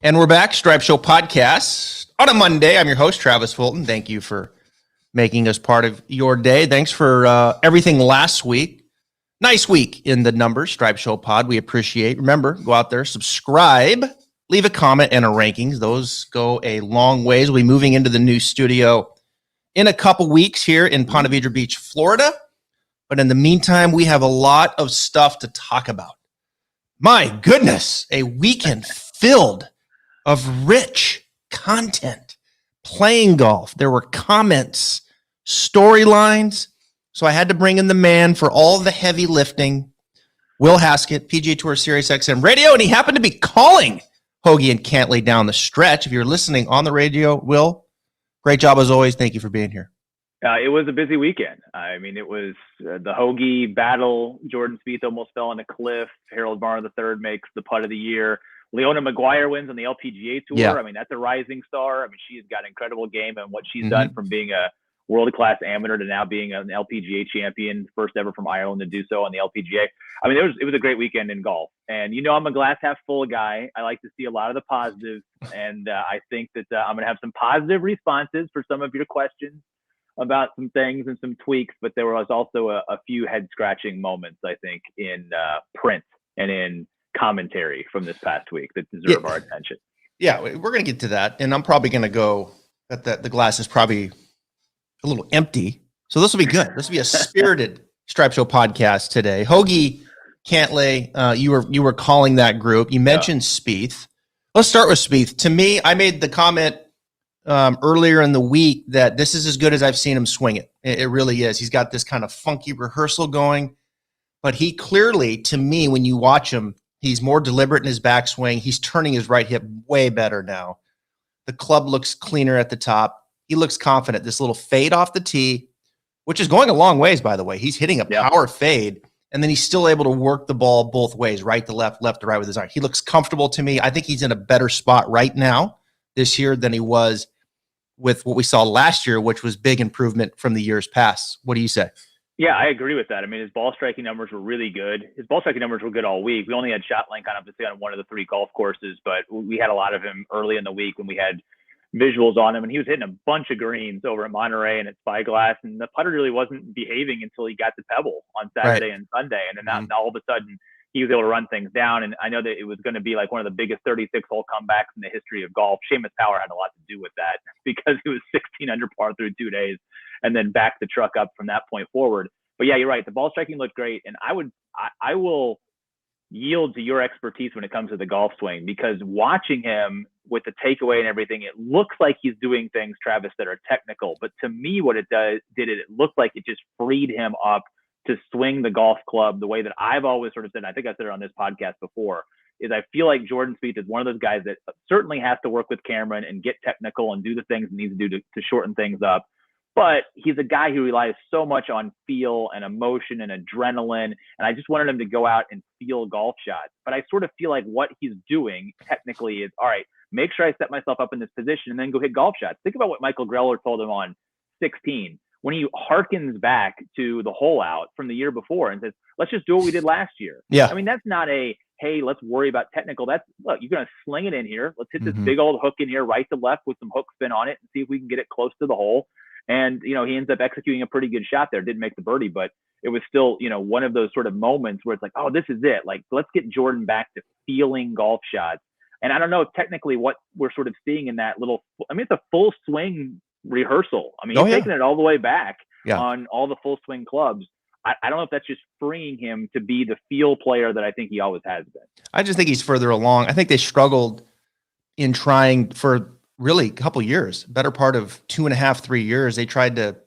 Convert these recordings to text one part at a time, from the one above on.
And we're back, Stripe Show Podcast on a Monday. I'm your host, Travis Fulton. Thank you for making us part of your day. Thanks for everything last week. Nice week in the numbers, Stripe Show Pod. We appreciate. Remember, go out there, subscribe, leave a comment and a rankings. Those go a long ways. We'll be moving into the new studio in a couple weeks here in Ponte Vedra Beach, Florida. But in the meantime, we have a lot of stuff to talk about. My goodness, a weekend filled of rich content, playing golf. There were comments, storylines. So I had to bring in the man for all the heavy lifting, Will Haskett, PGA Tour Sirius XM Radio, and he happened to be calling Hoagy and Cantlay down the stretch. If you're listening on the radio, Will, great job as always. Thank you for being here. It was a busy weekend. I mean, it was the Hoagy battle. Jordan Spieth almost fell on a cliff. Harold Varner III makes the putt of the year. Leona Maguire wins on the LPGA Tour. Yeah. I mean, that's a rising star. I mean, she's got an incredible game, and what she's done from being a world-class amateur to now being an LPGA champion, first ever from Ireland to do so on the LPGA. I mean, it was a great weekend in golf. And, you know, I'm a glass half full guy. I like to see a lot of the positives, and I think that I'm going to have some positive responses for some of your questions about some things and some tweaks, but there was also a few head-scratching moments, I think, in print and in commentary from this past week that deserve our attention. Yeah, we're going to get to that, and I'm probably going to go that the glass is probably a little empty, so this will be good. This will be a spirited Stripe Show podcast today. Hoagy, Cantlay, you were calling that group. You mentioned Spieth. Let's start with Spieth. To me, I made the comment earlier in the week that this is as good as I've seen him swing it. It really is. He's got this kind of funky rehearsal going, but he clearly, to me, when you watch him, he's more deliberate in his backswing. He's turning his right hip way better now. The club looks cleaner at the top. He looks confident. This little fade off the tee, which is going a long ways, by the way. He's hitting a power fade, and then he's still able to work the ball both ways, right to left, left to right with his iron. He looks comfortable to me. I think he's in a better spot right now this year than he was with what we saw last year, which was big improvement from the years past. What do you say? Yeah, I agree with that. I mean, his ball striking numbers were really good. His ball striking numbers were good all week. We only had shot length obviously on one of the three golf courses, but we had a lot of him early in the week when we had visuals on him, and he was hitting a bunch of greens over at Monterey and at Spyglass, and the putter really wasn't behaving until he got to Pebble on Saturday and Sunday, and then now all of a sudden he was able to run things down. And I know that it was going to be like one of the biggest 36-hole comebacks in the history of golf. Seamus Power had a lot to do with that because he was 16 under par through 2 days and then backed the truck up from that point forward. But yeah, you're right. The ball striking looked great, and I will yield to your expertise when it comes to the golf swing, because watching him with the takeaway and everything, it looks like he's doing things, Travis, that are technical. But to me, what it it looked like it just freed him up to swing the golf club the way that I've always sort of said, and I think I said it on this podcast before, is I feel like Jordan Spieth is one of those guys that certainly has to work with Cameron and get technical and do the things he needs to do to shorten things up. But he's a guy who relies so much on feel and emotion and adrenaline. And I just wanted him to go out and feel golf shots. But I sort of feel like what he's doing technically is, all right, make sure I set myself up in this position and then go hit golf shots. Think about what Michael Greller told him on 16, when he harkens back to the hole out from the year before and says, let's just do what we did last year. Yeah. I mean, that's not hey, let's worry about technical. That's, look, you're going to sling it in here. Let's hit this big old hook in here, right to left with some hook spin on it and see if we can get it close to the hole. And, you know, he ends up executing a pretty good shot there. Didn't make the birdie, but it was still, you know, one of those sort of moments where it's like, oh, this is it. Like, let's get Jordan back to feeling golf shots. And I don't know if technically what we're sort of seeing in that little, I mean, it's a full swing rehearsal. I mean, he's taking it all the way back on all the full swing clubs. I don't know if that's just freeing him to be the feel player that I think he always has been. I just think he's further along. I think they struggled in trying for really a couple years, better part of 2.5, 3 years. They tried to,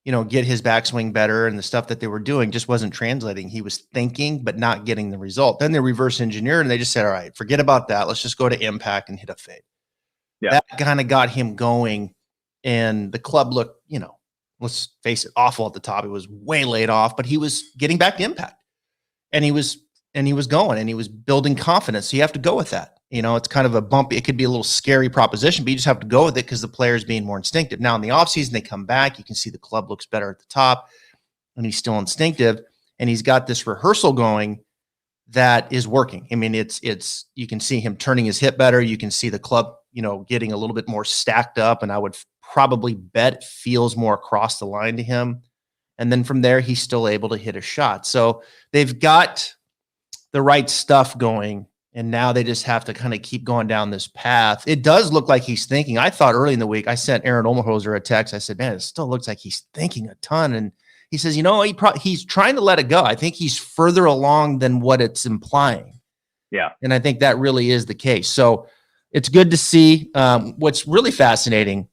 you know, get his backswing better, and the stuff that they were doing just wasn't translating. He was thinking, but not getting the result. Then they reverse engineered and they just said, all right, forget about that. Let's just go to impact and hit a fade. Yeah. That kind of got him going, and the club looked, you know, let's face it, awful at the top. It was way laid off, but he was getting back to impact, and he was going, and he was building confidence. So you have to go with that. You know, it's kind of a bumpy, it could be a little scary proposition, but you just have to go with it because the player's being more instinctive. Now in the offseason, they come back. You can see the club looks better at the top, and he's still instinctive, and he's got this rehearsal going that is working. I mean, it's you can see him turning his hip better. You can see the club, getting a little bit more stacked up, and I would probably bet it feels more across the line to him. And then from there, he's still able to hit a shot. So they've got the right stuff going, and now they just have to kind of keep going down this path. It does look like he's thinking. I thought early in the week, I sent Aaron Omerhoser a text. I said, man, it still looks like he's thinking a ton. And he says, he's trying to let it go. I think he's further along than what it's implying. Yeah. And I think that really is the case. So it's good to see. What's really fascinating,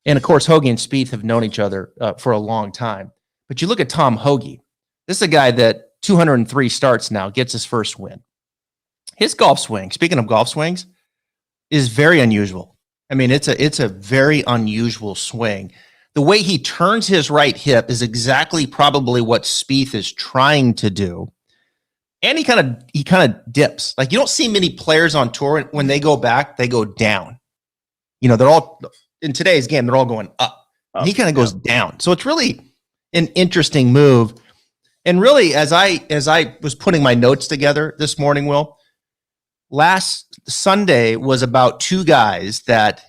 and of course, Hoagy and Spieth have known each other for a long time. But you look at Tom Hoagy. This is a guy that 203 starts now, gets his first win. His golf swing, speaking of golf swings, is very unusual. I mean, it's a very unusual swing. The way he turns his right hip is exactly probably what Spieth is trying to do. And he kind of dips. Like, you don't see many players on tour when they go back, they go down. They're all in today's game, they're all going up. And he kind of goes down. So it's really an interesting move. And really, as I was putting my notes together this morning, Will, last Sunday was about two guys that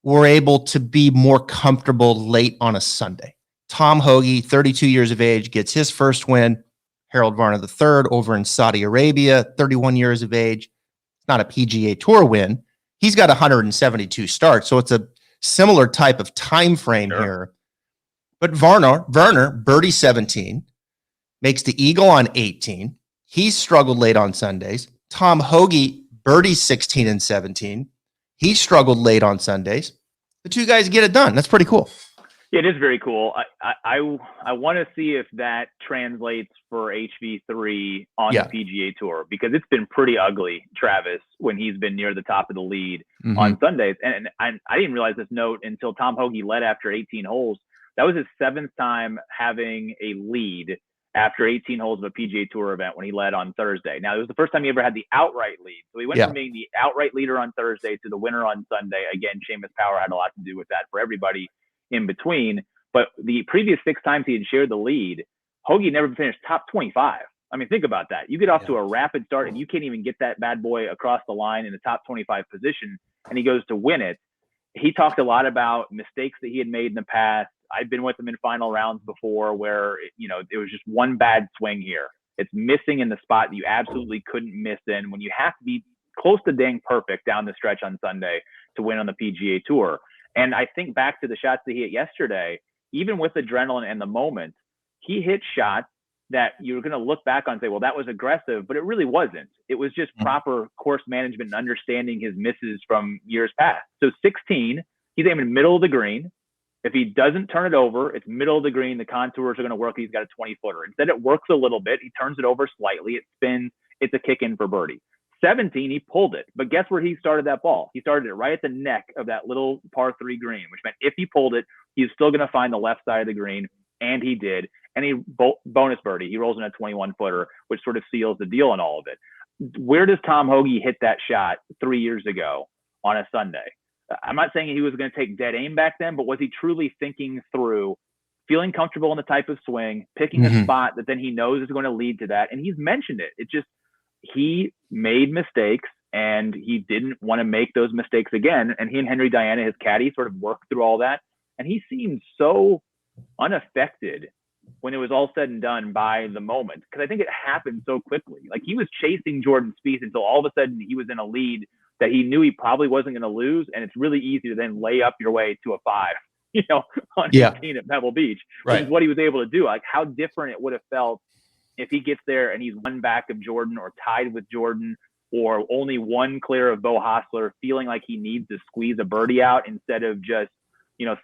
were able to be more comfortable late on a Sunday. Tom Hoagy, 32 years of age, gets his first win. Harold Varner III over in Saudi Arabia, 31 years of age. It's not a PGA Tour win. He's got 172 starts, so it's a similar type of time frame here. But Varner, birdie 17, makes the eagle on 18. He's struggled late on Sundays. Tom Hoagy, birdie 16 and 17. He struggled late on Sundays. The two guys get it done. That's pretty cool. Yeah, it is very cool. I want to see if that translates for HV3 on the PGA Tour, because it's been pretty ugly, Travis, when he's been near the top of the lead on Sundays. And I didn't realize this note until Tom Hoagy led after 18 holes. That was his seventh time having a lead after 18 holes of a PGA Tour event when he led on Thursday. Now, it was the first time he ever had the outright lead. So he went from being the outright leader on Thursday to the winner on Sunday. Again, Seamus Power had a lot to do with that for everybody in between. But the previous 6 times he had shared the lead, Hoagy never finished top 25. I mean, think about that. You get off to a rapid start and you can't even get that bad boy across the line in the top 25 position, and he goes to win it. He talked a lot about mistakes that he had made in the past. I've been with him in final rounds before where, it was just one bad swing here. It's missing in the spot that you absolutely couldn't miss in when you have to be close to dang perfect down the stretch on Sunday to win on the PGA Tour. And I think back to the shots that he hit yesterday, even with adrenaline and the moment, he hit shots that you're going to look back on and say, well, that was aggressive, but it really wasn't. It was just proper course management and understanding his misses from years past. So 16, he's aiming middle of the green. If he doesn't turn it over, it's middle of the green. The contours are going to work. He's got a 20-footer. Instead, it works a little bit. He turns it over slightly. It spins. It's a kick in for birdie. 17, he pulled it. But guess where he started that ball? He started it right at the neck of that little par 3 green, which meant if he pulled it, he's still going to find the left side of the green. And he did. And he bonus birdie. He rolls in a 21-footer, which sort of seals the deal on all of it. Where does Tom Hoagy hit that shot 3 years ago on a Sunday? I'm not saying he was going to take dead aim back then, but was he truly thinking through, feeling comfortable in the type of swing, picking a spot that then he knows is going to lead to that? And he's mentioned it. It just, he made mistakes and he didn't want to make those mistakes again. And he and Henry Diana, his caddy, sort of worked through all that. And he seemed so unaffected when it was all said and done by the moment, because I think it happened so quickly. Like, he was chasing Jordan Spieth until all of a sudden he was in a lead that he knew he probably wasn't going to lose. And it's really easy to then lay up your way to a 5, on 18 at Pebble Beach, which is what he was able to do. Like, how different it would have felt if he gets there and he's one back of Jordan or tied with Jordan or only one clear of Beau Hossler, feeling like he needs to squeeze a birdie out instead of just,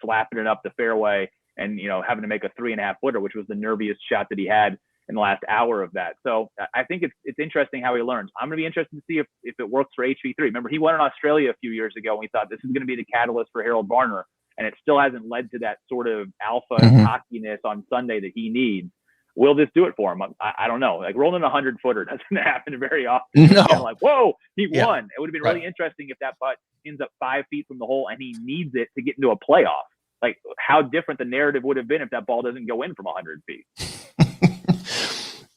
slapping it up the fairway and, having to make a 3.5-footer, which was the nerviest shot that he had in the last hour of that. So I think it's interesting how he learns. I'm going to be interested to see if it works for HV3. Remember, he won in Australia a few years ago and we thought this is going to be the catalyst for Harold Varner, and it still hasn't led to that sort of alpha cockiness on Sunday that he needs. Will this do it for him? I don't know. Like, rolling a 100-footer doesn't happen very often. No. Like, whoa, he won. It would have been really interesting if that putt ends up 5 feet from the hole and he needs it to get into a playoff. Like, how different the narrative would have been if that ball doesn't go in from 100 feet.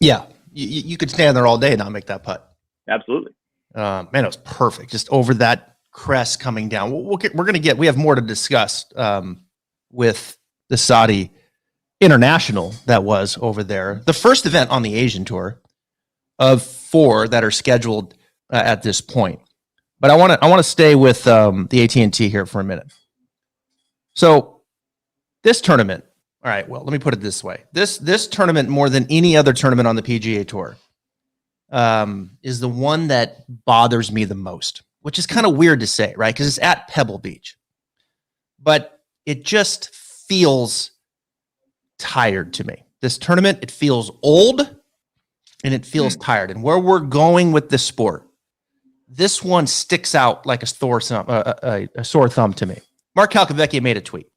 Yeah. You could stand there all day and not make that putt. Absolutely. Man, it was perfect. Just over that crest coming down. We have more to discuss with the Saudi International that was over there. The first event on the Asian Tour of 4 that are scheduled at this point. But I want to stay with the AT&T here for a minute. So this tournament, all right, well, let me put it this way. This tournament, more than any other tournament on the PGA Tour, is the one that bothers me the most, which is kind of weird to say, right? Because it's at Pebble Beach. But it just feels tired to me. This tournament, it feels old and it feels tired. And where we're going with this sport, this one sticks out like a sore thumb to me. Mark Calcavecchia made a tweet.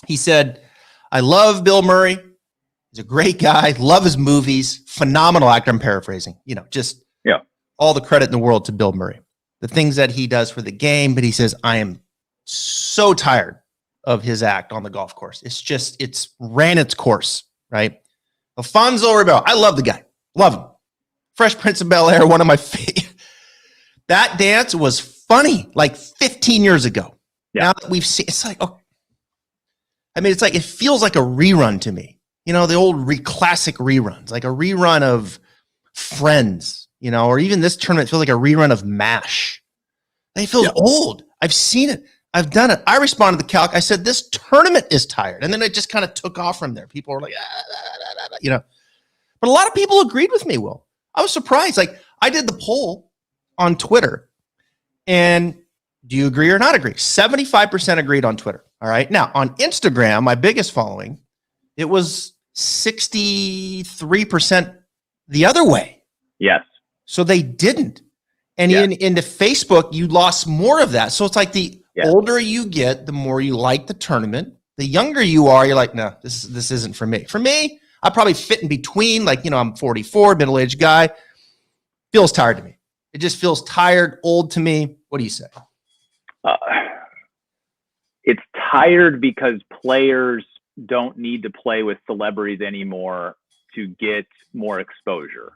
He said, I love Bill Murray. He's a great guy. Love his movies. Phenomenal actor. I'm paraphrasing. Just all the credit in the world to Bill Murray. The things that he does for the game. But he says, I am so tired of his act on the golf course. It's ran its course, right? Alfonso Ribeiro. I love the guy. Love him. Fresh Prince of Bel-Air, one of my favorite. That dance was funny like 15 years ago. Yeah. Now that we've seen, it's like, it's like, it feels like a rerun to me. The old classic reruns, like a rerun of Friends, or even this tournament feels like a rerun of MASH. It feels old. I've seen it. I've done it. I responded to the calc. I said, this tournament is tired. And then it just kind of took off from there. People were like, But a lot of people agreed with me, Will. I was surprised. Like, I did the poll on Twitter. And do you agree or not agree? 75% agreed on Twitter. All right. Now, on Instagram, my biggest following, it was 63% the other way. Yes. So they didn't. And into Facebook, you lost more of that. So it's like the older you get, the more you like the tournament. The younger you are, you're like, no, this isn't for me. For me, I probably fit in between. Like, I'm 44, middle-aged guy. Feels tired to me. It just feels tired, old to me. What do you say? It's tired because players don't need to play with celebrities anymore to get more exposure.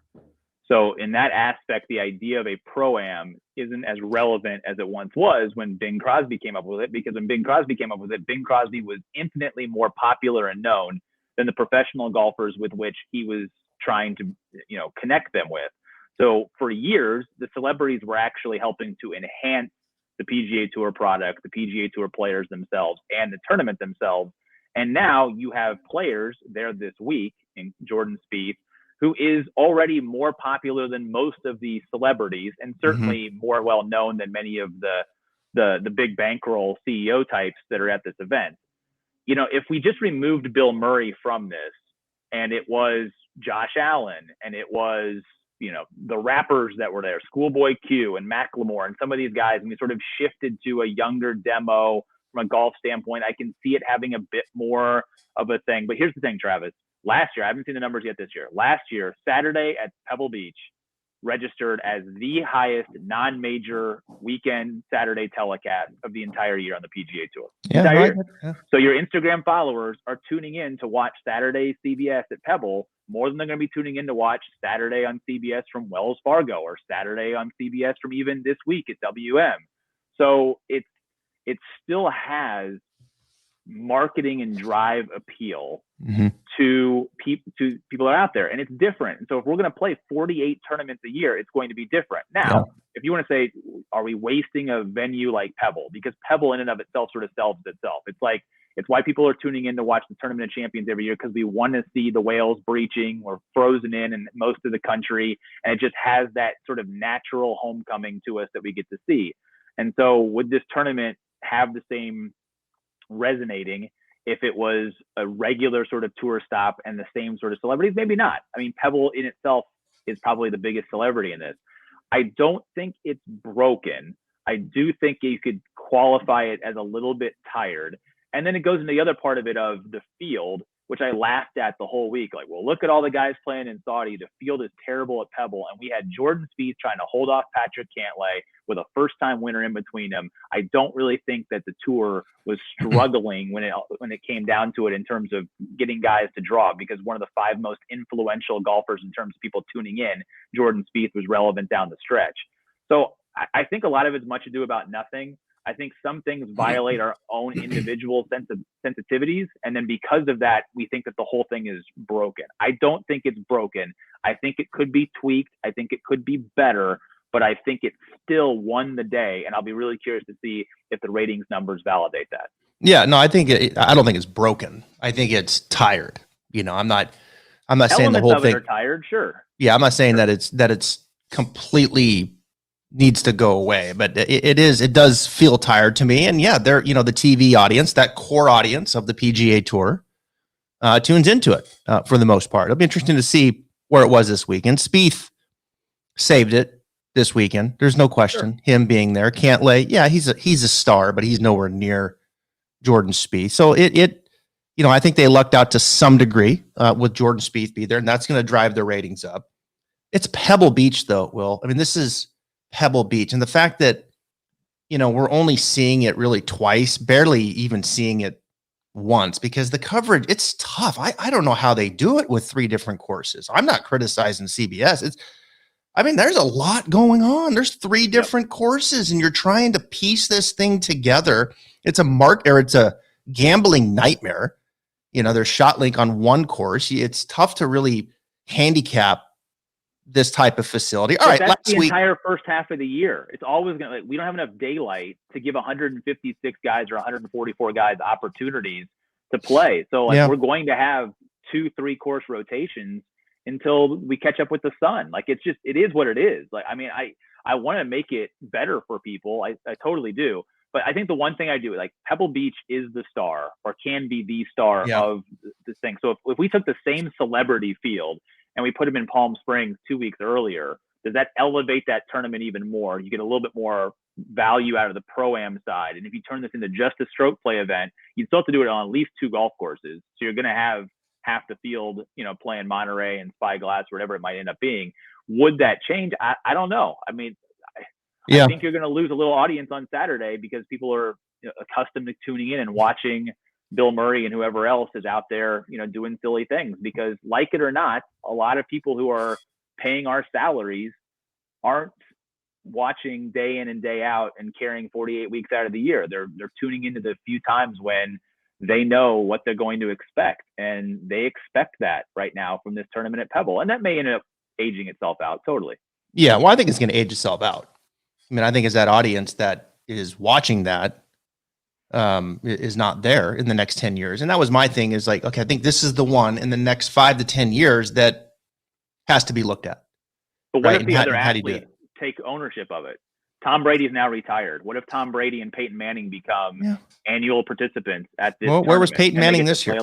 So in that aspect, the idea of a pro-am isn't as relevant as it once was when Bing Crosby came up with it, because when Bing Crosby came up with it, Bing Crosby was infinitely more popular and known than the professional golfers with which he was trying to, connect them with. So for years, the celebrities were actually helping to enhance the PGA Tour product, the PGA Tour players themselves, and the tournament themselves. And now you have players there this week in Jordan Spieth, who is already more popular than most of the celebrities, and certainly more well known than many of the big bankroll CEO types that are at this event. If we just removed Bill Murray from this, and it was Josh Allen, and it was the rappers that were there, Schoolboy Q and Macklemore, and some of these guys, and we sort of shifted to a younger demo from a golf standpoint, I can see it having a bit more of a thing. But here's the thing, Travis. Last year, I haven't seen the numbers yet this year. Last year, Saturday at Pebble Beach registered as the highest non-major weekend Saturday telecast of the entire year on the PGA Tour. Yeah. So your Instagram followers are tuning in to watch Saturday CBS at Pebble more than they're going to be tuning in to watch Saturday on CBS from Wells Fargo or Saturday on CBS from even this week at WM. So it still has marketing and drive appeal to people that are out there, and it's different. And so if we're going to play 48 tournaments a year, it's going to be different. Now, if you want to say, are we wasting a venue like Pebble? Because Pebble in and of itself sort of sells itself. It's why people are tuning in to watch the Tournament of Champions every year, because we want to see the whales breaching or frozen in most of the country, and it just has that sort of natural homecoming to us that we get to see. And so would this tournament have the same resonating if it was a regular sort of tour stop and the same sort of celebrities? Maybe not. I mean, Pebble in itself is probably the biggest celebrity in this. I don't think it's broken. I do think you could qualify it as a little bit tired. And then it goes into the other part of it of the field. which I laughed at the whole week. Like, well, look at all the guys playing in Saudi. The field is terrible at Pebble. And we had Jordan Spieth trying to hold off Patrick Cantlay with a first-time winner in between them. I don't really think that the tour was struggling when it came down to it in terms of getting guys to draw, because one of the 5 most influential golfers in terms of people tuning in, Jordan Spieth, was relevant down the stretch. So I think a lot of it's much ado about nothing. I think some things violate our own individual sensitivities. And then because of that, we think that the whole thing is broken. I don't think it's broken. I think it could be tweaked. I think it could be better, but I think it still won the day. And I'll be really curious to see if the ratings numbers validate that. Yeah, no, I don't think it's broken. I think it's tired. I'm not saying the whole thing are tired. Sure. Yeah. I'm not saying that it's completely needs to go away, but it does feel tired to me. And yeah, they're, the TV audience, that core audience of the PGA Tour, tunes into it for the most part. It'll be interesting to see where it was this weekend. Spieth saved it this weekend. There's no question. Sure. Him being there. Cantlay, yeah, he's a star, but he's nowhere near Jordan Spieth. So I think they lucked out to some degree with Jordan Spieth be there, and that's going to drive the ratings up. It's Pebble Beach, though, Will. I mean, this is Pebble Beach, and the fact that we're only seeing it really twice, barely even seeing it once, because the coverage, it's tough. I don't know how they do it with 3 different courses. I'm not criticizing CBS. There's a lot going on. There's 3 different courses, and you're trying to piece this thing together. It's a gambling nightmare. There's ShotLink on one course. It's tough to really handicap this type of facility. All right, that's the entire first half of the year. It's always going to, we don't have enough daylight to give 156 guys or 144 guys opportunities to play. So we're going to have 2-3 course rotations until we catch up with the sun. It is what it is. I want to make it better for people. I totally do. But I think the one thing I do, Pebble Beach is the star, or can be the star of this thing. So if we took the same celebrity field and we put him in Palm Springs 2 weeks earlier, does that elevate that tournament even more? You get a little bit more value out of the Pro-Am side. And if you turn this into just a stroke play event, you still have to do it on at least 2 golf courses. So you're going to have half the field, playing Monterey and Spyglass, whatever it might end up being. Would that change? I don't know. I think you're going to lose a little audience on Saturday because people are accustomed to tuning in and watching Bill Murray and whoever else is out there, doing silly things, because like it or not, a lot of people who are paying our salaries aren't watching day in and day out and carrying 48 weeks out of the year. They're tuning into the few times when they know what they're going to expect, and they expect that right now from this tournament at Pebble, and that may end up aging itself out totally. Yeah, well, I think it's going to age itself out. I think as that audience that is watching that is not there in the next 10 years. And that was my thing, is okay, I think this is the one in the next 5 to 10 years that has to be looked at. But what if the other athletes take ownership of it? Tom Brady is now retired. What if Tom Brady and Peyton Manning become annual participants at this? Well, where was Peyton Manning this year?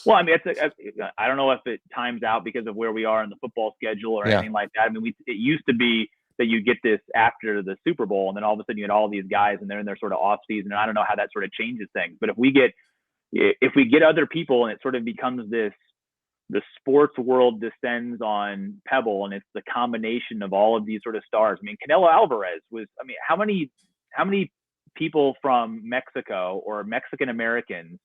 Well, I don't know if it times out because of where we are in the football schedule or anything like that. It used to be that you get this after the Super Bowl, and then all of a sudden you get all these guys and they're in their sort of off season. And I don't know how that sort of changes things. But if we get other people and it sort of becomes the sports world descends on Pebble, and it's the combination of all of these sort of stars. Canelo Alvarez was, how many people from Mexico or Mexican Americans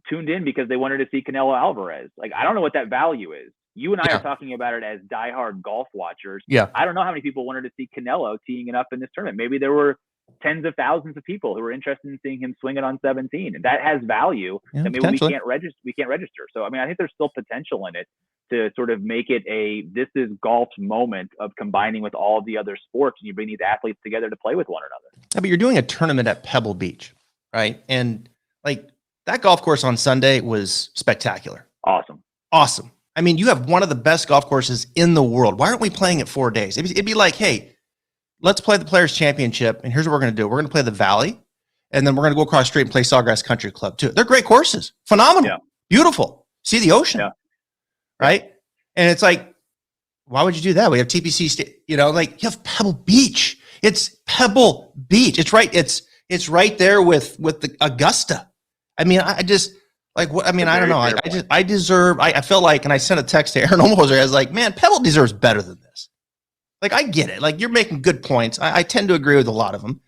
tuned in because they wanted to see Canelo Alvarez? I don't know what that value is. You and I are talking about it as diehard golf watchers. Yeah. I don't know how many people wanted to see Canelo teeing it up in this tournament. Maybe there were tens of thousands of people who were interested in seeing him swing it on 17, and that has value that maybe we can't register. So, I think there's still potential in it to sort of make it this is golf's moment of combining with all of the other sports, and you bring these athletes together to play with one another. Yeah, but you're doing a tournament at Pebble Beach, right? And that golf course on Sunday was spectacular. Awesome. You have one of the best golf courses in the world. Why aren't we playing it 4 days? It'd be like, hey, let's play the Players Championship, and here's what we're going to do. We're going to play the Valley, and then we're going to go across the street and play Sawgrass Country Club too. They're great courses. Phenomenal. Beautiful. See the ocean. Right? And it's why would you do that? We have TPC, you have Pebble Beach. It's Pebble Beach. It's right there with the Augusta. Like what? I mean, It's a I don't very know. fair point. I deserve. I feel like, and I sent a text to Aaron Olmoser. I was like, man, Pebble deserves better than this. Like, I get it. Like, you're making good points. I tend to agree with a lot of them,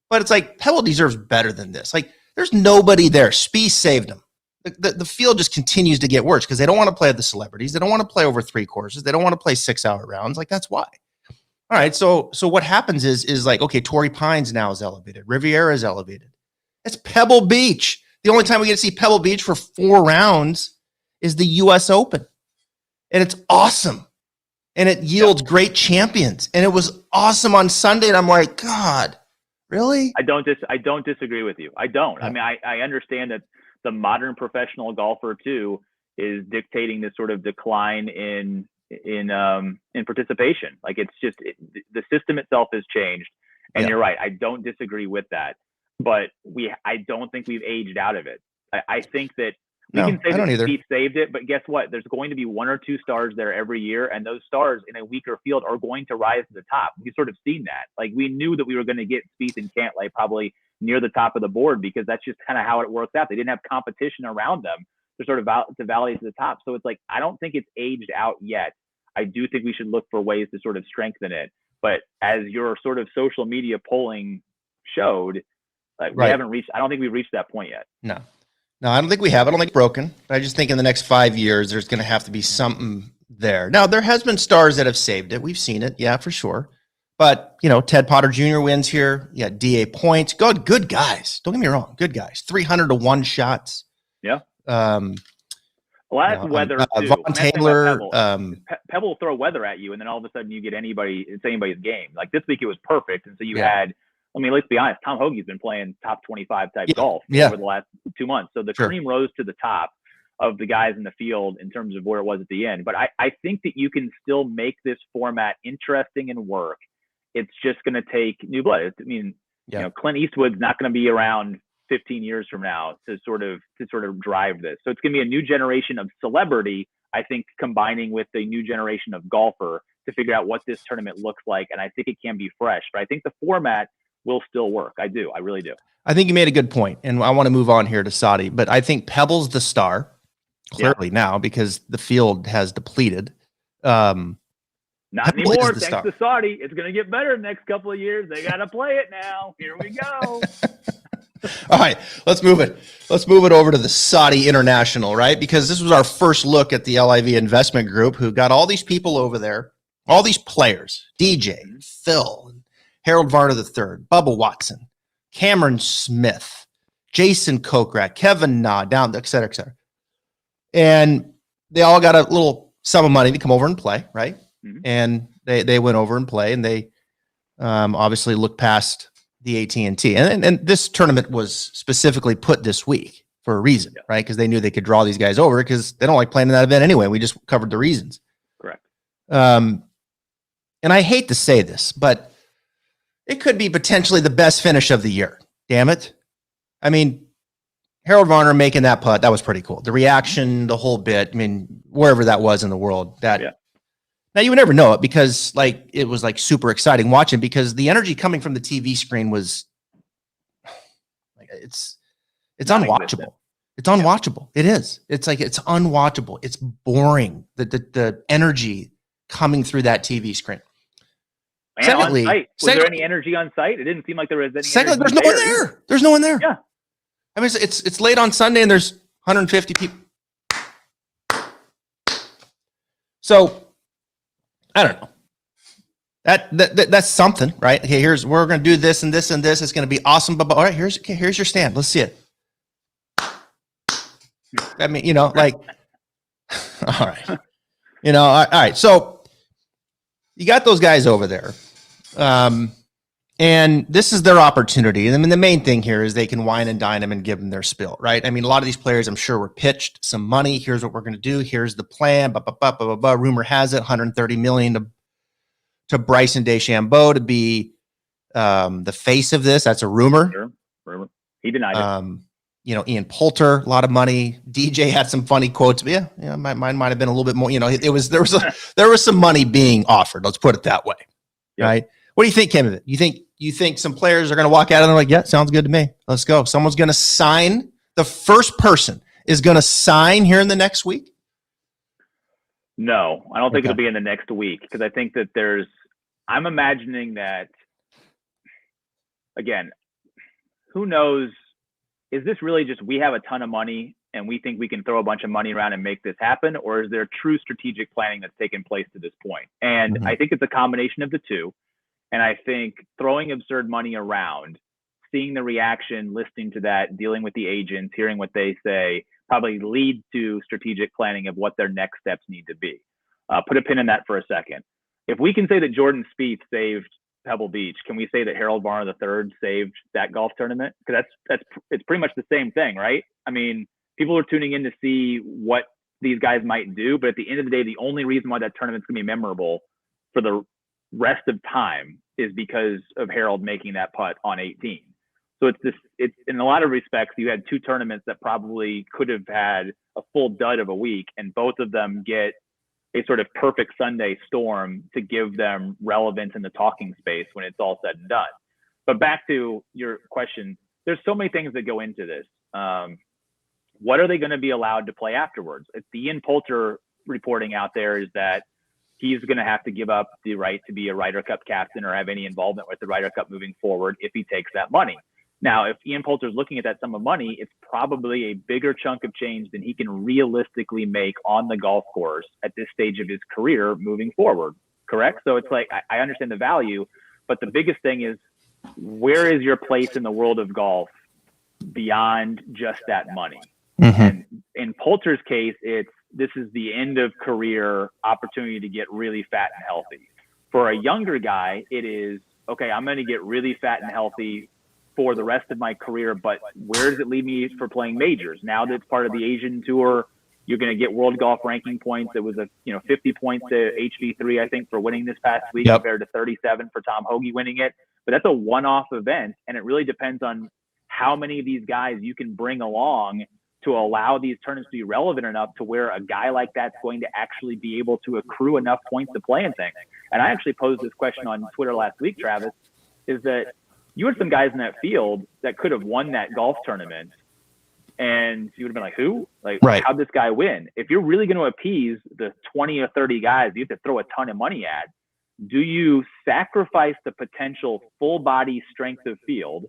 but it's like Pebble deserves better than this. Like, there's nobody there. Spieth saved him. The field just continues to get worse because they don't want to play with the celebrities. They don't want to play over 3 courses. They don't want to play 6-hour rounds. Like, that's why. All right. So what happens is like, okay, Torrey Pines now is elevated. Riviera is elevated. It's Pebble Beach. The only time we get to see Pebble Beach for 4 rounds is the U.S. Open. And it's awesome. And it yields great champions. And it was awesome on Sunday. And I'm like, God, really? I don't disagree with you. I don't. I mean, I understand that the modern professional golfer too is dictating this sort of decline in participation. Like, it's just the system itself has changed. And you're right. I don't disagree with that. But I don't think we've aged out of it. I think that we can say that Spieth saved it, but guess what? There's going to be 1 or 2 stars there every year, and those stars in a weaker field are going to rise to the top. We've sort of seen that. Like, we knew that we were going to get Spieth and Cantlay probably near the top of the board because that's just kind of how it works out. They didn't have competition around them to sort of to valley to the top. So it's like, I don't think it's aged out yet. I do think we should look for ways to sort of strengthen it. But as your sort of social media polling showed, we haven't reached. I don't think we've reached that point yet. No, I don't think we have. I don't think it's broken. I just think in the next 5 years, there's going to have to be something there. Now, there has been stars that have saved it. We've seen it. Yeah, for sure. But, Ted Potter Jr. wins here. Yeah, DA points. Good guys. Don't get me wrong. Good guys. 300-1 shots. Yeah. That's weather too. Von Taylor. Pebble will throw weather at you, and then all of a sudden you get it's anybody's game. Like this week, it was perfect, and so you had. I mean, let's be honest. Tom Hoagy's been playing top 25 type golf over the last 2 months. So the cream rose to the top of the guys in the field in terms of where it was at the end. But I think that you can still make this format interesting and work. It's just going to take new blood. I mean, Clint Eastwood's not going to be around 15 years from now to sort of drive this. So it's going to be a new generation of celebrity, I think, combining with a new generation of golfer to figure out what this tournament looks like. And I think it can be fresh. But I think the format will still work. I do. I really do. I think you made a good point, and I want to move on here to Saudi, but I think Pebble's the star clearly now because the field has depleted. Not anymore. Thanks to Saudi. It's going to get better in the next couple of years. They got to play it now. Here we go. All right, let's move it. Let's move it over to the Saudi International, right? Because this was our first look at the LIV investment group who got all these people over there, all these players, DJ, Phil, Harold Varner III, Bubba Watson, Cameron Smith, Jason Kokrak, Kevin Na, down, et cetera, et cetera. And they all got a little sum of money to come over and play, right? Mm-hmm. And they went over and play, and they obviously looked past the AT&T. And this tournament was specifically put this week for a reason, right? Because they knew they could draw these guys over because they don't like playing in that event anyway. We just covered the reasons. Correct. And I hate to say this, but it could be potentially the best finish of the year. Damn it. I mean, Harold Varner making that putt, that was pretty cool. The reaction, the whole bit, I mean, wherever that was in the world, now you would never know it because it was super exciting watching because the energy coming from the TV screen was it's unwatchable. It's unwatchable. It is. It's unwatchable. It's boring. The energy coming through that TV screen. And secondly, was there any energy on site? It didn't seem like there was any. Secondly, there's no one there. There's no one there. Yeah. I mean, it's late on Sunday and there's 150 people. So I don't know. That's something, right? Okay, we're going to do this and this and this. It's going to be awesome. But all right, here's your stand. Let's see it. I mean, all right. All right. So you got those guys over there. And this is their opportunity. I mean, the main thing here is they can wine and dine them and give them their spill, right? I mean, a lot of these players, I'm sure, were pitched some money. Here's what we're going to do. Here's the plan. Rumor has it, $130 million to Bryson DeChambeau to be the face of this. That's a rumor. Sure. Rumor. He denied it. Ian Poulter, a lot of money. DJ had some funny quotes. But mine might have been a little bit more. There was some money being offered. Let's put it that way, right? What do you think came of it? You think some players are going to walk out and they're like, yeah, sounds good to me. Let's go. Someone's going to sign the first person is going to sign here in the next week? No, I don't think it'll be in the next week, because I think that I'm imagining that, again, who knows, is this really just we have a ton of money and we think we can throw a bunch of money around and make this happen, or is there true strategic planning that's taken place to this point? And I think it's a combination of the two. And I think throwing absurd money around, seeing the reaction, listening to that, dealing with the agents, hearing what they say, probably lead to strategic planning of what their next steps need to be. Put a pin in that for a second. If we can say that Jordan Spieth saved Pebble Beach, can we say that Harold Varner III saved that golf tournament? Because it's pretty much the same thing, right? I mean, people are tuning in to see what these guys might do, but at the end of the day, the only reason why that tournament's gonna be memorable for the rest of time is because of Harold making that putt on 18. So it's in a lot of respects, you had two tournaments that probably could have had a full dud of a week, and both of them get a sort of perfect Sunday storm to give them relevance in the talking space when it's all said and done. But back to your question, there's so many things that go into this. What are they going to be allowed to play afterwards? It's the Ian Poulter reporting out there is that he's going to have to give up the right to be a Ryder Cup captain or have any involvement with the Ryder Cup moving forward if he takes that money. Now, if Ian Poulter is looking at that sum of money, it's probably a bigger chunk of change than he can realistically make on the golf course at this stage of his career moving forward. Correct? So it's like, I understand the value, but the biggest thing is, where is your place in the world of golf beyond just that money? And in Poulter's case, this is the end of career opportunity to get really fat and healthy. For a younger guy, it is, okay, I'm going to get really fat and healthy for the rest of my career, but where does it leave me for playing majors? Now that it's part of the Asian Tour, you're going to get world golf ranking points. It was 50 points to HV3, I think, for winning this past week, compared to 37 for Tom Hoagy winning it. But that's a one-off event, and it really depends on how many of these guys you can bring along to allow these tournaments to be relevant enough to where a guy like that's going to actually be able to accrue enough points to play in things. And I actually posed this question on Twitter last week, Travis, is that you had some guys in that field that could have won that golf tournament, and you would have been like, who? Like, how'd this guy win? If you're really going to appease the 20 or 30 guys you have to throw a ton of money at, do you sacrifice the potential full body strength of field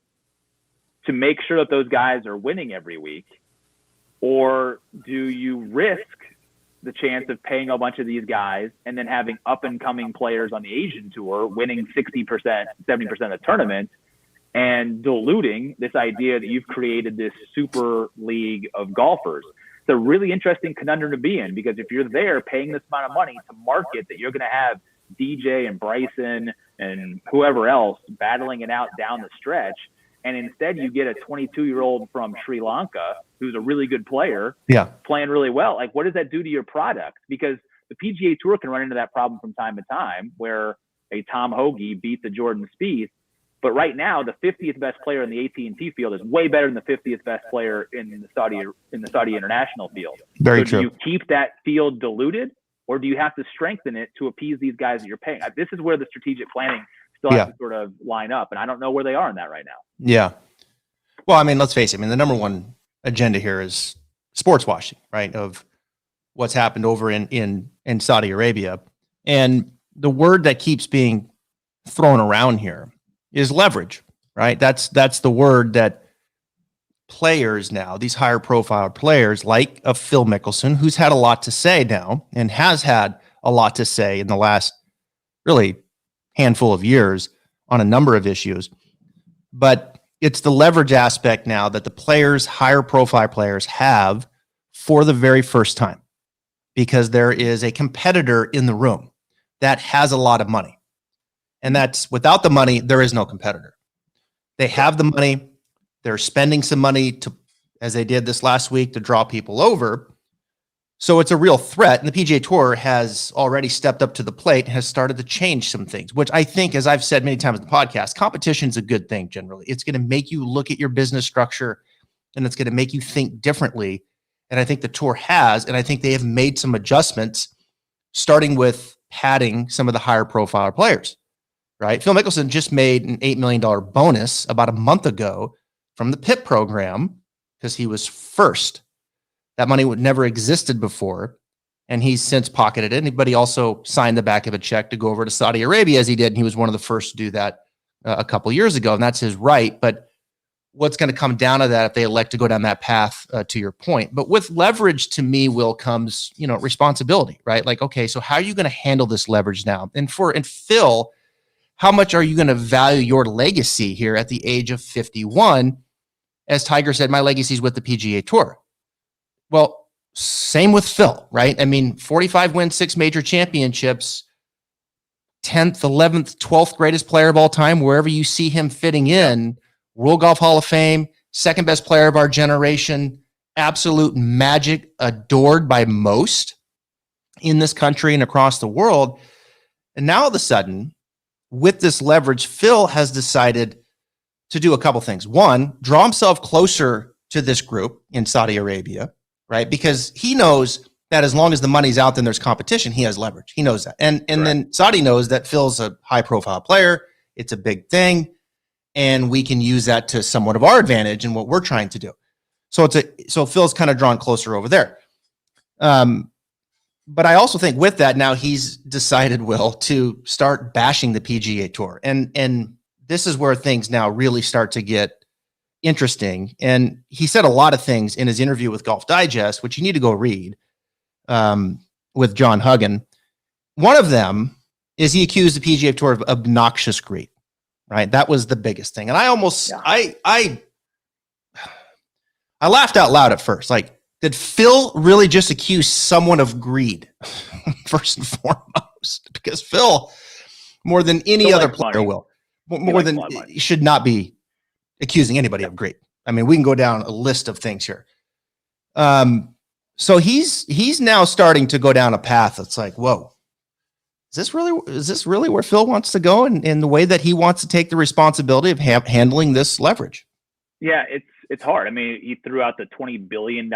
to make sure that those guys are winning every week? Or do you risk the chance of paying a bunch of these guys and then having up and coming players on the Asian Tour winning 60%, 70% of the tournament, and diluting this idea that you've created this super league of golfers? It's a really interesting conundrum to be in, because if you're there paying this amount of money to market that you're going to have DJ and Bryson and whoever else battling it out down the stretch, and instead you get a 22-year-old from Sri Lanka who's a really good player, playing really well, like, what does that do to your product? Because the PGA Tour can run into that problem from time to time, where a Tom Hoagy beats a Jordan Spieth. But right now, the 50th best player in the AT&T field is way better than the 50th best player in the Saudi international field. Very true. Do you keep that field diluted, or do you have to strengthen it to appease these guys that you're paying? This is where the strategic planning still has to sort of line up, and I don't know where they are in that right now. Yeah. Well, I mean, let's face it. I mean, the number one agenda here is sports washing, right? Of what's happened over in Saudi Arabia, and the word that keeps being thrown around here is leverage, right? That's the word that players now, these higher profile players like a Phil Mickelson, who's had a lot to say now and has had a lot to say in the last really handful of years on a number of issues. But it's the leverage aspect now that the players, higher profile players, have for the very first time, because there is a competitor in the room that has a lot of money. And that's, without the money, there is no competitor. They have the money. They're spending some money to, as they did this last week, to draw people over. So it's a real threat. And the PGA Tour has already stepped up to the plate and has started to change some things, which I think, as I've said many times in the podcast, competition is a good thing generally. It's going to make you look at your business structure, and it's going to make you think differently. And I think the Tour has, and I think they have made some adjustments, starting with padding some of the higher profile players. Right? Phil Mickelson just made an $8 million bonus about a month ago from the PIP program because he was first. That money would never existed before. And he's since pocketed it. But he also signed the back of a check to go over to Saudi Arabia as he did. And he was one of the first to do that a couple years ago. And that's his right. But what's going to come down to that if they elect to go down that path, to your point. But with leverage, to me, Will, comes, responsibility, right? Like, okay, so how are you going to handle this leverage now? And Phil, how much are you going to value your legacy here at the age of 51? As Tiger said, my legacy is with the PGA Tour. Well, same with Phil, right? I mean, 45 wins, 6 major championships, 10th, 11th, 12th greatest player of all time, wherever you see him fitting in. World Golf Hall of Fame, second best player of our generation, absolute magic, adored by most in this country and across the world. And now all of a sudden, with this leverage, Phil has decided to do a couple things. One, draw himself closer to this group in Saudi Arabia, right? Because he knows that as long as the money's out, then there's competition. He has leverage. He knows that. And then Saudi knows that Phil's a high profile player. It's a big thing. And we can use that to somewhat of our advantage in what we're trying to do. So Phil's kind of drawn closer over there. But I also think with that, now he's decided, Will, to start bashing the PGA Tour. And this is where things now really start to get interesting. And he said a lot of things in his interview with Golf Digest, which you need to go read, with John Huggan. One of them is he accused the PGA Tour of obnoxious greed. Right. That was the biggest thing. And I almost, I laughed out loud at first. Like, did Phil really just accuse someone of greed first and foremost? Because Phil, more than any other player will, should not be accusing anybody of greed. I mean, we can go down a list of things here. So he's now starting to go down a path that's like, whoa. Is this really where Phil wants to go in the way that he wants to take the responsibility of handling this leverage? Yeah, it's hard. I mean, he threw out the $20 billion,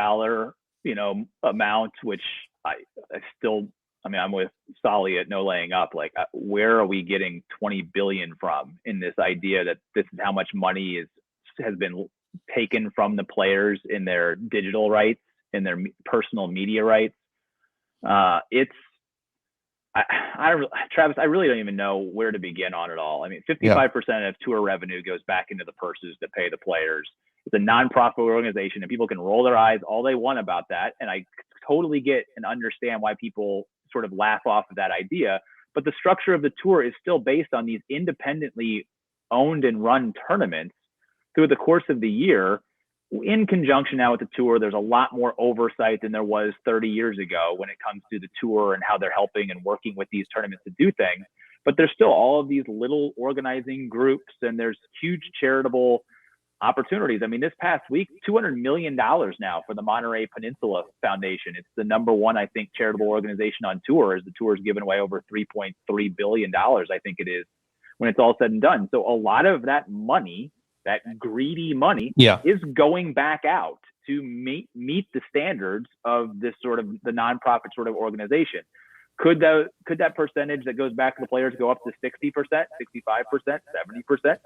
amount, which I'm with Solly at no laying up. Like, where are we getting 20 billion from in this idea that this is how much money has been taken from the players in their digital rights, in their personal media rights? Travis, I really don't even know where to begin on it all. I mean, 55% of tour revenue goes back into the purses that pay the players. It's a nonprofit organization, and people can roll their eyes all they want about that. And I totally get and understand why people sort of laugh off of that idea. But the structure of the tour is still based on these independently owned and run tournaments through the course of the year. In conjunction now with the tour, there's a lot more oversight than there was 30 years ago when it comes to the tour and how they're helping and working with these tournaments to do things. But there's still all of these little organizing groups, and there's huge charitable opportunities. I mean, this past week, $200 million now for the Monterey Peninsula Foundation. It's the number one, I think, charitable organization on tour, as the tour has given away over $3.3 billion, I think it is, when it's all said and done. So a lot of that money, that greedy money, is going back out to meet the standards of this sort of the nonprofit sort of organization. Could that percentage that goes back to the players go up to 60%, 65%, 70%,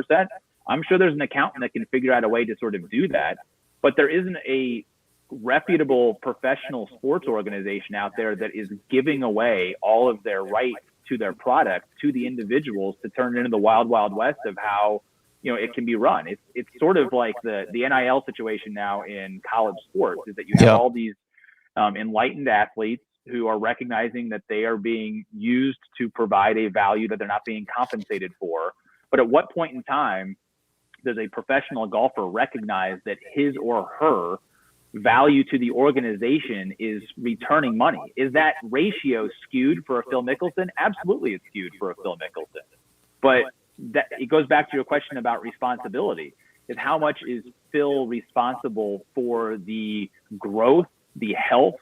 75%? I'm sure there's an accountant that can figure out a way to sort of do that, but there isn't a reputable professional sports organization out there that is giving away all of their rights to their product to the individuals to turn it into the wild, wild west of how it can be run. It's sort of like the NIL situation now in college sports, is that you have all these enlightened athletes who are recognizing that they are being used to provide a value that they're not being compensated for. But at what point in time does a professional golfer recognize that his or her value to the organization is returning money? Is that ratio skewed for a Phil Mickelson? Absolutely, it's skewed for a Phil Mickelson. But that it goes back to your question about responsibility, is how much is Phil responsible for the growth, the health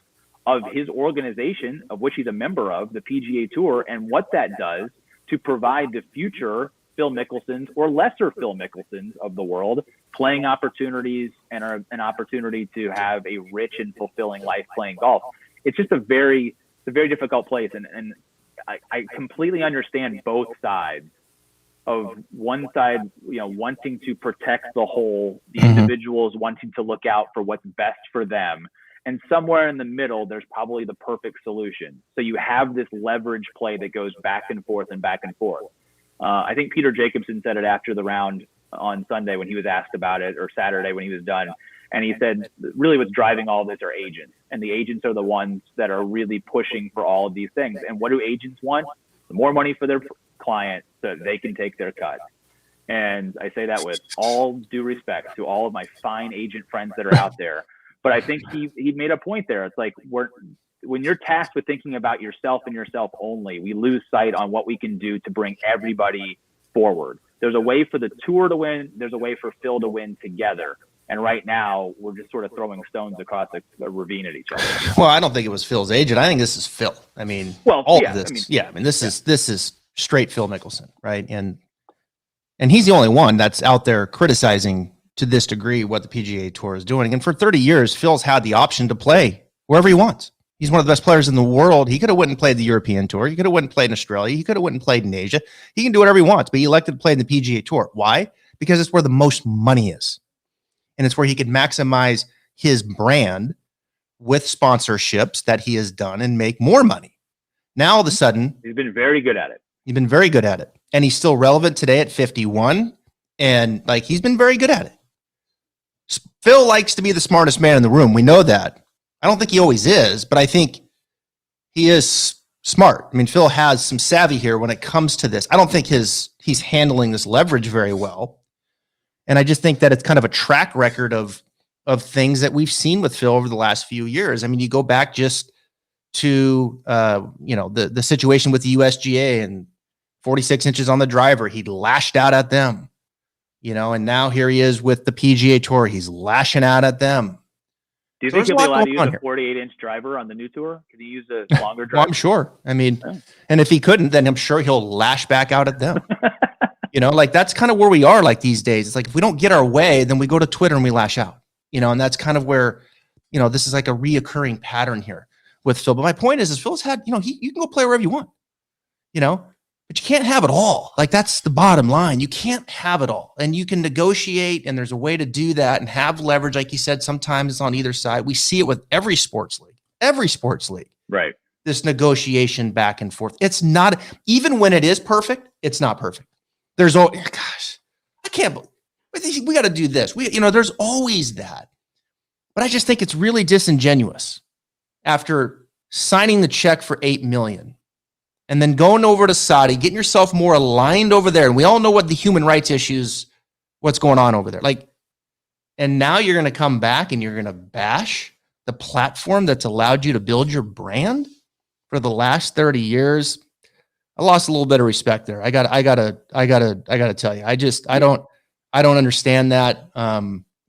of his organization, of which he's a member of, the PGA Tour, and what that does to provide the future Phil Mickelsons or lesser Phil Mickelsons of the world playing opportunities and an opportunity to have a rich and fulfilling life playing golf. It's just a very difficult place. And I completely understand both sides. Of one side, wanting to protect the whole, the individuals wanting to look out for what's best for them, And somewhere in the middle, there's probably the perfect solution. So you have this leverage play that goes back and forth and back and forth. I think Peter Jacobsen said it after the round on Sunday when he was asked about it, or Saturday when he was done. And he said, really what's driving all this are agents. And the agents are the ones that are really pushing for all of these things. And what do agents want? More money for their client so that they can take their cut. And I say that with all due respect to all of my fine agent friends that are out there. But I think he made a point there. It's like when you're tasked with thinking about yourself and yourself only, we lose sight on what we can do to bring everybody forward. There's a way for the tour to win. There's a way for Phil to win together. And right now, we're just sort of throwing stones across a ravine at each other. Well, I don't think it was Phil's agent. I think this is Phil. I mean, all of this. This is straight Phil Mickelson, right? And he's the only one that's out there criticizing to this degree what the PGA Tour is doing. And for 30 years, Phil's had the option to play wherever he wants. He's one of the best players in the world. He could have went and played the European Tour. He could have went and played in Australia. He could have went and played in Asia. He can do whatever he wants, but he elected to play in the PGA Tour. Why? Because it's where the most money is. And it's where he could maximize his brand with sponsorships that he has done and make more money. Now, all of a sudden, he's been very good at it. He's been very good at it. And he's still relevant today at 51. And he's been very good at it. Phil likes to be the smartest man in the room. We know that. I don't think he always is, but I think he is smart. I mean, Phil has some savvy here when it comes to this. I don't think he's handling this leverage very well. And I just think that it's kind of a track record of things that we've seen with Phil over the last few years. I mean, you go back just to the situation with the USGA and 46 inches on the driver. He lashed out at them, and now here he is with the PGA Tour. He's lashing out at them. Do you think he'll be allowed to use a 48-inch driver on the new tour? Can he use a longer driver? Well, I'm sure. I mean, and if he couldn't, then I'm sure he'll lash back out at them. That's kind of where we are these days. It's like, if we don't get our way, then we go to Twitter and we lash out, and that's kind of where, this is like a reoccurring pattern here with Phil. But my point is Phil's had, you can go play wherever you want, but you can't have it all. That's the bottom line. You can't have it all. And you can negotiate, and there's a way to do that and have leverage. Like you said, sometimes it's on either side. We see it with every sports league. Right. This negotiation back and forth. It's not, even when it is perfect, it's not perfect. There's I can't believe we got to do this. There's always that. But I just think it's really disingenuous after signing the check for $8 million and then going over to Saudi, getting yourself more aligned over there. And we all know what the human rights issues, what's going on over there. And now you're going to come back and you're going to bash the platform that's allowed you to build your brand for the last 30 years. I lost a little bit of respect there. I gotta tell you, I don't understand that.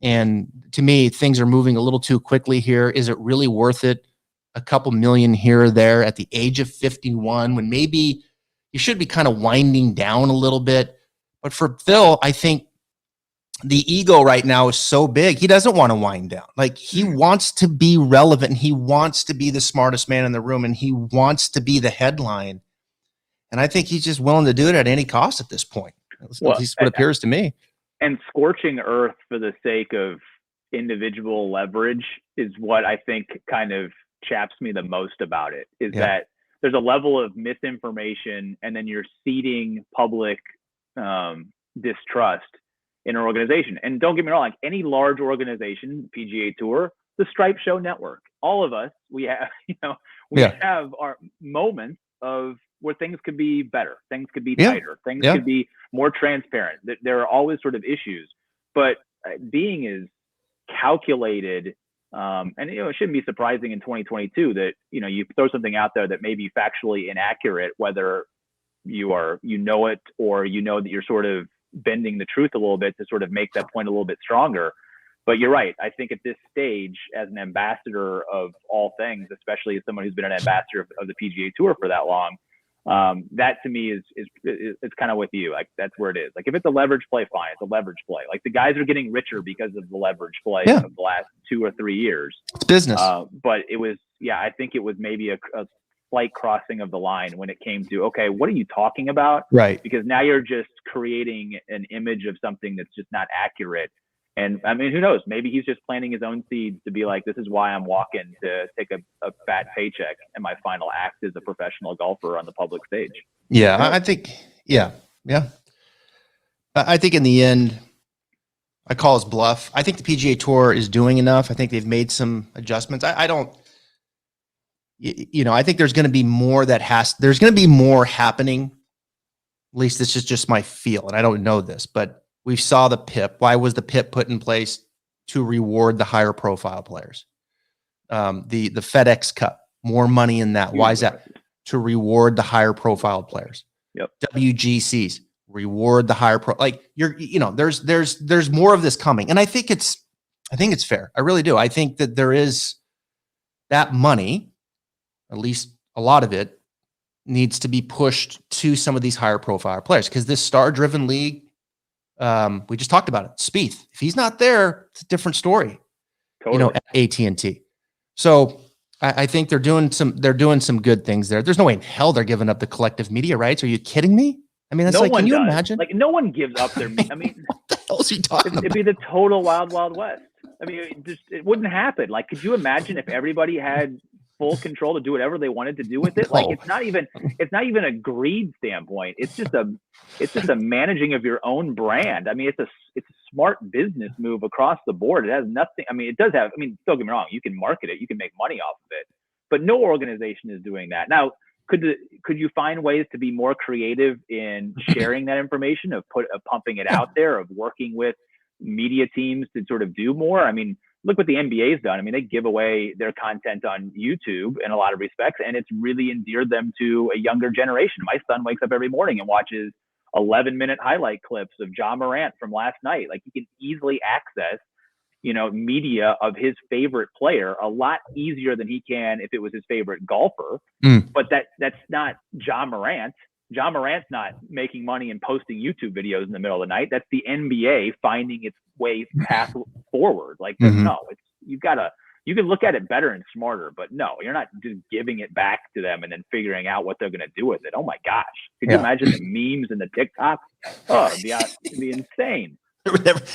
And to me, things are moving a little too quickly here. Is it really worth it? A couple million here or there at the age of 51, when maybe you should be kind of winding down a little bit. But for Phil, I think the ego right now is so big. He doesn't want to wind down. He wants to be relevant, and he wants to be the smartest man in the room, and he wants to be the headline. And I think he's just willing to do it at any cost at this point. At least what appears to me. And scorching earth for the sake of individual leverage is what I think kind of chaps me the most about it, is that there's a level of misinformation, and then you're seeding public distrust in an organization. And don't get me wrong, any large organization, PGA Tour, the Stripe Show Network, all of us, we have, have our moments of where things could be better, things could be tighter, things could be more transparent. There are always sort of issues, but being as calculated, and it shouldn't be surprising in 2022 that you throw something out there that may be factually inaccurate, whether you know it, or that you're sort of bending the truth a little bit to sort of make that point a little bit stronger. But you're right. I think at this stage, as an ambassador of all things, especially as someone who's been an ambassador of the PGA Tour for that long, that to me is kind of with you. That's where it is. If it's a leverage play, fine. It's a leverage play. The guys are getting richer because of the leverage play of the last 2 or 3 years. It's business. But it was, I think it was maybe a slight crossing of the line when it came to, okay, what are you talking about? Right. Because now you're just creating an image of something that's just not accurate. And I mean, who knows? Maybe he's just planting his own seeds to be like, this is why I'm walking to take a fat paycheck and my final act as a professional golfer on the public stage. Yeah, I think, yeah. I think in the end, I call his bluff. I think the PGA Tour is doing enough. I think they've made some adjustments. I don't, I think there's going to be more there's going to be more happening. At least this is just my feel, and I don't know this, but we saw the PIP. Why was the PIP put in place? To reward the higher profile players. The FedEx Cup, more money in that. Why is that? To reward the higher profile players. Yep. WGCs, reward the higher there's more of this coming. And I think it's fair. I really do. I think that there is that money, at least a lot of it, needs to be pushed to some of these higher profile players, because this star driven league, we just talked about it. Spieth, if he's not there, it's a different story. Totally. At AT&T. So I think they're doing some good things there. There's no way in hell they're giving up the collective media rights. Are you kidding me? I mean, that's can you imagine? Like, no one gives up their. I mean, what the hell is he talking about? It'd be the total wild, wild west. I mean, it wouldn't happen. Like, could you imagine if everybody had full control to do whatever they wanted to do with it? Like, it's not even a greed standpoint. It's just a managing of your own brand. I mean, it's a smart business move across the board. It has nothing. I mean, it does have. I mean, don't get me wrong. You can market it. You can make money off of it. But no organization is doing that now. Could you find ways to be more creative in sharing that information, of pumping it out there, of working with media teams to sort of do more? I mean, look what the NBA's done. I mean, they give away their content on YouTube in a lot of respects, and it's really endeared them to a younger generation. My son wakes up every morning and watches 11-minute highlight clips of Ja Morant from last night. Like, he can easily access, media of his favorite player a lot easier than he can if it was his favorite golfer. But that's not Ja Morant. Ja Morant's not making money and posting YouTube videos in the middle of the night. That's the NBA finding its way path forward. Like, no, you can look at it better and smarter, but no, you're not just giving it back to them and then figuring out what they're going to do with it. Oh my gosh. Could you imagine the memes and the TikToks? Oh, it'd be insane.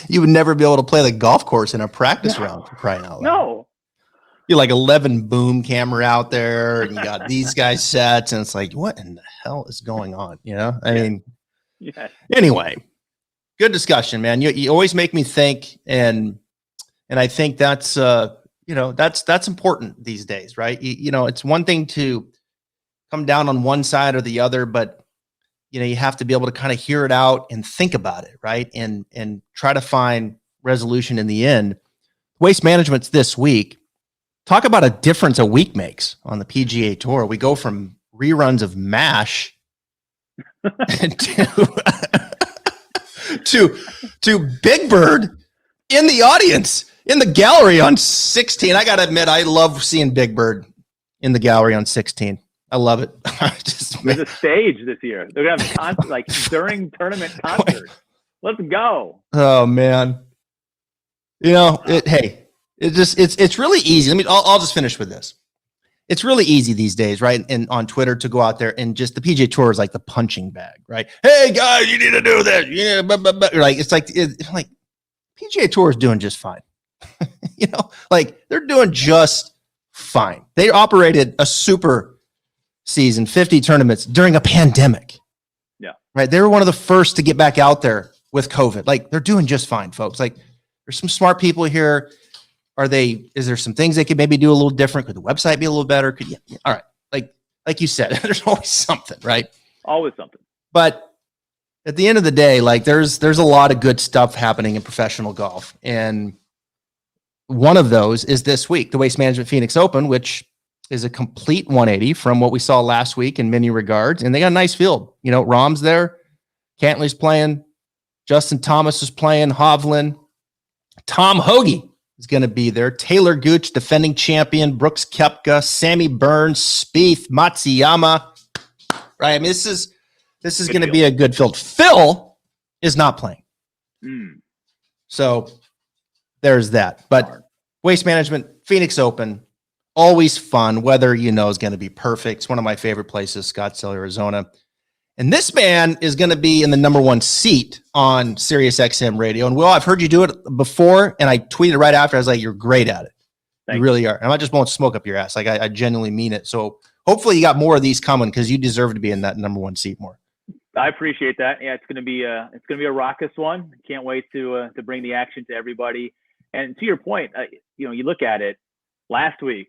You would never be able to play the golf course in a practice round, for crying out loud. No. You're like 11 boom camera out there, and you got these guys sets, and it's like, what in the hell is going on? I mean, anyway, good discussion, man. You always make me think, and I think that's that's important these days, right? It's one thing to come down on one side or the other, but you have to be able to kind of hear it out and think about it, right? And try to find resolution in the end. Waste Management's this week. Talk about a difference a week makes on the PGA Tour. We go from reruns of MASH to Big Bird in the audience, in the gallery on 16. I got to admit, I love seeing Big Bird in the gallery on 16. I love it. There's a stage this year. They're gonna have concert, like during tournament concerts. Let's go. Oh man. It's really easy. I'll just finish with this. It's really easy these days, right? And on Twitter to go out there and just the PGA Tour is like the punching bag, right? Hey guys, you need to do this. Yeah, it's like PGA Tour is doing just fine. They're doing just fine. They operated a super season, 50 tournaments during a pandemic. Yeah. Right. They were one of the first to get back out there with COVID. Like, they're doing just fine, folks. Like, there's some smart people here. Is there some things they could maybe do a little different? Could the website be a little better? All right. Like you said, there's always something, right? Always something. But at the end of the day, like, there's a lot of good stuff happening in professional golf. And one of those is this week, the Waste Management Phoenix Open, which is a complete 180 from what we saw last week in many regards. And they got a nice field. Rahm's there. Cantley's playing. Justin Thomas is playing. Hovland. Tom Hoagy is going to be there. Taylor Gooch, defending champion. Brooks Koepka. Sammy Burns. Spieth. Matsuyama. Right? I mean, this is going to be a good field. Phil is not playing. So there's that. But Waste Management, Phoenix Open, always fun. Weather, is going to be perfect. It's one of my favorite places, Scottsdale, Arizona. And this man is going to be in the number one seat on Sirius XM radio. And Will, I've heard you do it before, and I tweeted right after. I was like, you're great at it. You really are. And I just won't smoke up your ass. Like I genuinely mean it. So hopefully you got more of these coming because you deserve to be in that number one seat more. I appreciate that. Yeah, it's gonna be a raucous one. Can't wait to bring the action to everybody. And to your point, you look at it last week,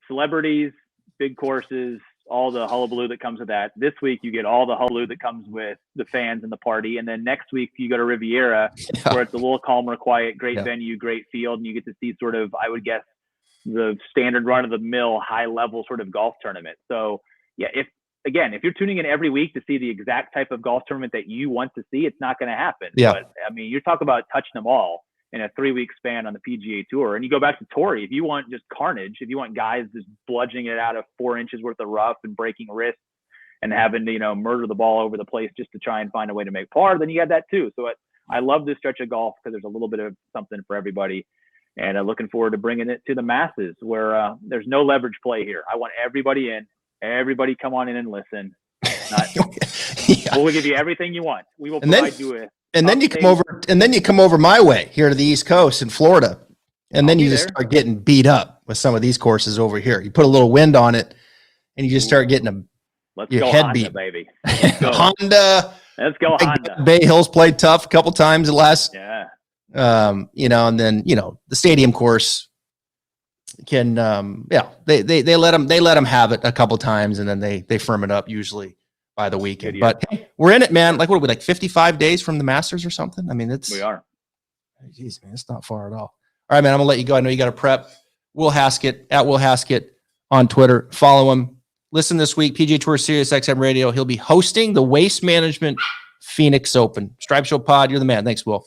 celebrities, big courses, all the hullabaloo that comes with that. This week, you get all the hullabaloo that comes with the fans and the party. And then next week, you go to Riviera, where it's a little calmer, quiet, great venue, great field, and you get to see sort of, I would guess, the standard run-of-the-mill, high-level sort of golf tournament. So, yeah, if you're tuning in every week to see the exact type of golf tournament that you want to see, it's not going to happen. Yeah. But, I mean, you're talking about touching them all in a 3-week span on the PGA Tour. And you go back to Torrey, if you want just carnage, if you want guys just bludgeoning it out of 4 inches worth of rough and breaking wrists and having to, murder the ball over the place just to try and find a way to make par, then you got that too. So I love this stretch of golf because there's a little bit of something for everybody. And looking forward to bringing it to the masses where there's no leverage play here. I want everybody in. Everybody come on in and listen. We'll give you everything you want. We will provide you with. And then you come over my way here to the East Coast in Florida. And then you just start getting beat up with some of these courses over here. You put a little wind on it and you just start getting your head Honda, beat. Baby. Honda. Let's go Honda. Bay Hill's played tough a couple times the last and then the stadium course can they let them have it a couple times and then they firm it up usually by the weekend. But hey, we're in it, man. Like what are we, like 55 days from the Masters or something? I mean, we are. Geez, man, it's not far at all. All right, man, I'm gonna let you go. I know you got to prep. Will Haskett at Will Haskett on Twitter. Follow him. Listen this week, PGA Tour Sirius XM Radio. He'll be hosting the Waste Management Phoenix Open. Stripe Show Pod, you're the man. Thanks, Will.